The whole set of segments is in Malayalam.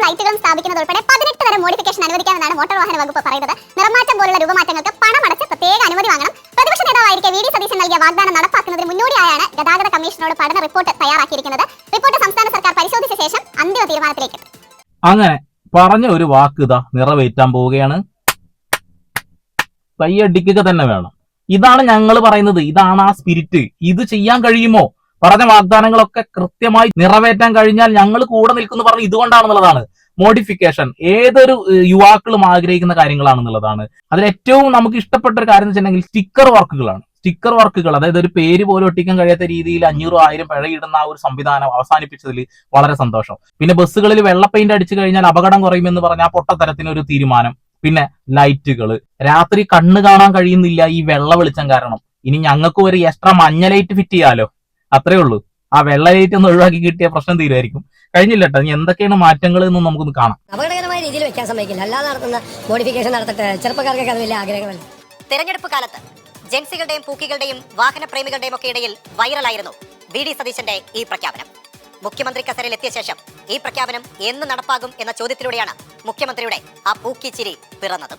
ലൈറ്റുകളും സ്ഥാപിക്കുന്നത് ഉൾപ്പെടെ 18 തരം മോഡിഫിക്കേഷൻ അനുവദിക്കാമെന്നാണ് മോട്ടോർ വാഹന വകുപ്പ് പറയുന്നത്. നിറമാറ്റം പോലുള്ള രൂപമാറ്റങ്ങൾക്ക് പണമടച്ച് പ്രത്യേക അനുമതി വാങ്ങണം. പ്രതിപക്ഷ നേതാവായിരിക്കെ വി ഡി സതീശൻ നൽകിയ വാഗ്ദാനം നടപ്പാക്കുന്നതിന് മുന്നോടിയായാണ് ഗതാഗത കമ്മീഷനോട് പഠന റിപ്പോർട്ട് തയ്യാറാക്കിയിരിക്കുന്നത്. റിപ്പോർട്ട് സംസ്ഥാന സർക്കാർ പരിശോധിച്ച ശേഷം അന്തിമ തീരുമാനത്തിലേക്ക് എത്തും. അങ്ങനെ പറഞ്ഞ ഒരു വാക്ക് ഇതാ നിറവേറ്റാൻ പോവുകയാണ്. കൈയടിക്കുക തന്നെ വേണം. ഇതാണ് ഞങ്ങൾ പറയുന്നത്, ഇതാണ് ആ സ്പിരിറ്റ്. ഇത് ചെയ്യാൻ കഴിയുമോ? പറഞ്ഞ വാഗ്ദാനങ്ങളൊക്കെ കൃത്യമായി നിറവേറ്റാൻ കഴിഞ്ഞാൽ ഞങ്ങൾ കൂടെ നിൽക്കുന്നു പറഞ്ഞ് ഇതുകൊണ്ടാണെന്നുള്ളതാണ്. മോഡിഫിക്കേഷൻ ഏതൊരു യുവാക്കളും ആഗ്രഹിക്കുന്ന കാര്യങ്ങളാണെന്നുള്ളതാണ്. അതിൽ ഏറ്റവും നമുക്ക് ഇഷ്ടപ്പെട്ട ഒരു കാര്യം എന്ന് വെച്ചിട്ടുണ്ടെങ്കിൽ സ്റ്റിക്കർ വർക്കുകളാണ്. സ്റ്റിക്കർ വർക്കുകൾ, അതായത് ഒരു പേര് പോലും ഒട്ടിക്കാൻ കഴിയാത്ത രീതിയിൽ 500,000 പിഴയിടുന്ന ആ ഒരു സംവിധാനം അവസാനിപ്പിച്ചതിൽ വളരെ സന്തോഷം. പിന്നെ ബസ്സുകളിൽ വെള്ള പെയിന്റ് അടിച്ചു കഴിഞ്ഞാൽ അപകടം കുറയുമെന്ന് പറഞ്ഞ ആ പൊട്ടത്തരത്തിനൊരു തീരുമാനം. പിന്നെ ലൈറ്റുകൾ, രാത്രി കണ്ണ് കാണാൻ കഴിയുന്നില്ല ഈ വെള്ള വെളിച്ചം കാരണം. ഇനി ഞങ്ങൾക്ക് ഒരു എക്സ്ട്രാ മഞ്ഞ ലൈറ്റ് ഫിറ്റ് ചെയ്യാലോ, അത്രേ ഉള്ളൂ. ആ വെള്ള ലൈറ്റ് ഒന്ന് ഒഴിവാക്കി കിട്ടിയ പ്രശ്നം തീരുമായിരിക്കും. കഴിഞ്ഞില്ല കേട്ടോ. ഇനി എന്തൊക്കെയാണ് മാറ്റങ്ങൾ എന്ന് നമുക്കൊന്ന് കാണാം. അപകടകരമായ രീതിയിൽ വെക്കാൻ സമ്മതിക്കില്ല. അല്ലാതെ നടത്തുന്ന മോഡിഫിക്കേഷൻ നടത്തട്ടെ. ചെറുപ്പക്കാർക്ക് അത് വലിയ ആഗ്രഹമല്ല. തെരഞ്ഞെടുപ്പ് കാലത്ത് ജെൻസികളുടെയും പൂക്കികളുടെയും വാഹന പ്രേമികളുടെയും ഒക്കെ ഇടയിൽ വൈറലായിരുന്നു വി ഡി സതീശന്റെ ഈ പ്രഖ്യാപനം. മുഖ്യമന്ത്രി കസേരയിൽ എത്തിയ ശേഷം ഈ പ്രഖ്യാപനം എന്ന് നടപ്പാകും എന്ന ചോദ്യത്തിലൂടെയാണ് മുഖ്യമന്ത്രിയുടെ ആ പൂക്കി ചിരി പിറന്നത്.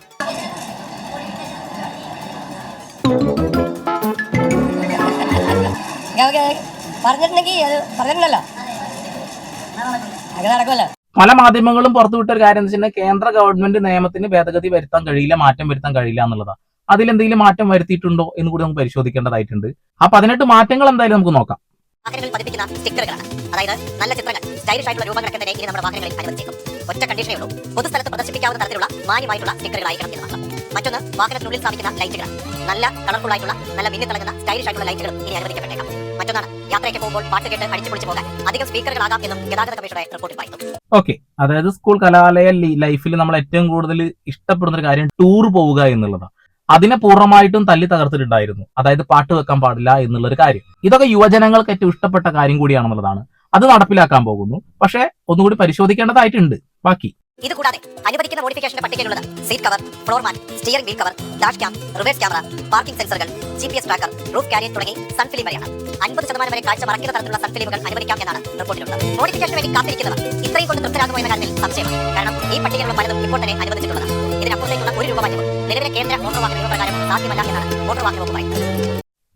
പല മാധ്യമങ്ങളും പുറത്തുവിട്ട ഒരു കാര്യം എന്ന് വെച്ചിട്ടുണ്ടെങ്കിൽ കേന്ദ്ര ഗവൺമെന്റ് നിയമത്തിന് ഭേദഗതി വരുത്താൻ കഴിയില്ല, മാറ്റം വരുത്താൻ കഴിയില്ല എന്നുള്ളതാണ്. അതിലെന്തെങ്കിലും മാറ്റം വരുത്തിയിട്ടുണ്ടോ എന്ന് കൂടി നമുക്ക് പരിശോധിക്കേണ്ടതായിട്ടുണ്ട്. ആ 18 മാറ്റങ്ങൾ എന്തായാലും നമുക്ക് നോക്കാം. വാഹനങ്ങളിൽ പതിപ്പിക്കുന്ന സ്റ്റിക്കറുകളാണ്. അതായത് നല്ല ചിത്രങ്ങൾ, സ്റ്റൈലിഷ് ആയിട്ടുള്ള രൂപങ്ങളൊക്കെ തന്നെ ഇനി നമ്മുടെ വാഹനങ്ങളിൽ അനുവദിച്ചേക്കും. ഒറ്റ കണ്ടീഷനേ ഉള്ളൂ, പൊതുസ്ഥലത്ത് പ്രദർശിപ്പിക്കാവുന്ന തരത്തിലുള്ള മാന്യമായിട്ടുള്ള സ്റ്റിക്കറുകളായിരിക്കണം എന്ന് മാത്രം. മറ്റൊന്ന്, വാഹനത്തിനുള്ളിൽ സ്ഥാപിക്കുന്ന ലൈറ്റുകൾ നല്ല കളർഫുൾ ആയിട്ടുള്ള നല്ല മിന്നിത്തിളങ്ങുന്ന സ്റ്റൈലിഷ് ആയിട്ടുള്ള ലൈറ്റുകളും ഇനി അനുവദിക്കപ്പെട്ടേക്കാം. മറ്റൊന്നാണ്, യാത്രയ്ക്ക് പോകുമ്പോൾ പാട്ട് കേട്ട് അടിച്ചു പൊളിച്ചു പോകാൻ അധികം സ്പീക്കറുകളാകാം എന്നും ഗതാഗത കമ്മീഷന്റെ റിപ്പോർട്ടിൽ പറയുന്നു. ഓക്കെ, അതായത് സ്കൂൾ കലാലയ ലൈഫിൽ നമ്മൾ ഏറ്റവും കൂടുതൽ ഇഷ്ടപ്പെടുന്ന ഒരു കാര്യം ടൂർ പോവുക എന്നുള്ളതാണ്. അതിനെ പൂർണ്ണമായിട്ടും തല്ലി തകർത്തിട്ടുണ്ടായിരുന്നു. അതായത് പാട്ട് വെക്കാൻ പാടില്ല എന്നുള്ള ഒരു കാര്യം. ഇതൊക്കെ യുവജനങ്ങൾക്ക് ഏറ്റവും ഇഷ്ടപ്പെട്ട കാര്യം കൂടിയാണെന്നുള്ളതാണ്. അത് നടപ്പിലാക്കാൻ പോകുന്നു. പക്ഷെ ഒന്നുകൂടി പരിശോധിക്കേണ്ടതായിട്ടുണ്ട് ബാക്കി. ഇതുകൂടാതെ അനുവദിക്കുന്ന മോഡിഫിക്കേഷന്റെ പട്ടികയിലുള്ളത് seat cover, floor mat, steering wheel cover, dash cam, reverse camera, parking സെൻസറുകൾ, GPS ട്രാക്കർ, റൂഫ് കാരിയർ തുടങ്ങി സൺഫിലിം വരെയാണ്. 50% വരെ കാഴ്ച മറക്കുന്ന തരത്തിലുള്ള സൺഫിലിമുകൾ അനുവദിക്കാം എന്നാണ് റിപ്പോർട്ടിലുള്ളത്. മോഡിഫിക്കേഷന് വേണ്ടി കാത്തിരിക്കുന്നവർ ഇത്രയും കൊണ്ട് തൃപ്തരാകുമോ എന്ന കാര്യത്തിൽ സംശയമാണ്. കാരണം ഈ പട്ടികയിലുള്ള പലതും ഇപ്പോൾ തന്നെ അനുവദിച്ചിട്ടുള്ളതാണ്. ഇതിനപ്പുറത്തേക്കുള്ള ഒരു രൂപ മാറ്റവും നിലവിലെ കേന്ദ്ര മോട്ടോർ വാഹന നിയമപ്രകാരം സാധ്യമല്ല എന്നാണ് മോട്ടോർ വാഹന വകുപ്പ് പറയുന്നത്.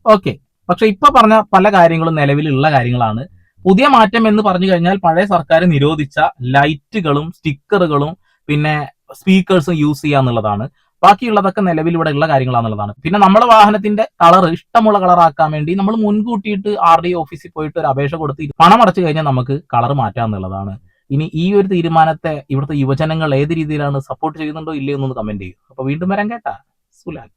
ഓക്കെ, പക്ഷെ ഇപ്പൊ പറഞ്ഞ പല കാര്യങ്ങളും നിലവിലുള്ള കാര്യങ്ങളാണ്. പുതിയ മാറ്റം എന്ന് പറഞ്ഞു കഴിഞ്ഞാൽ പഴയ സർക്കാർ നിരോധിച്ച ലൈറ്റുകളും സ്റ്റിക്കറുകളും പിന്നെ സ്പീക്കേഴ്സും യൂസ് ചെയ്യാന്നുള്ളതാണ്. ബാക്കിയുള്ളതൊക്കെ നിലവിൽ ഇവിടെ ഉള്ള കാര്യങ്ങളാണെന്നുള്ളതാണ്. പിന്നെ നമ്മുടെ വാഹനത്തിന്റെ കളർ ഇഷ്ടമുള്ള കളറാക്കാൻ വേണ്ടി നമ്മൾ മുൻകൂട്ടിയിട്ട് RDO ഓഫീസിൽ പോയിട്ട് ഒരു അപേക്ഷ കൊടുത്ത് പണം അടച്ചു കഴിഞ്ഞാൽ നമുക്ക് കളർ മാറ്റാന്നുള്ളതാണ്. ഇനി ഈ ഒരു തീരുമാനത്തെ ഇവിടുത്തെ യുവജനങ്ങൾ ഏത് രീതിയിലാണ് സപ്പോർട്ട് ചെയ്യുന്നുണ്ടോ ഇല്ലയോ എന്നൊന്ന് കമന്റ് ചെയ്യും. അപ്പൊ വീണ്ടും വരാൻ കേട്ടാ സുലാൻ.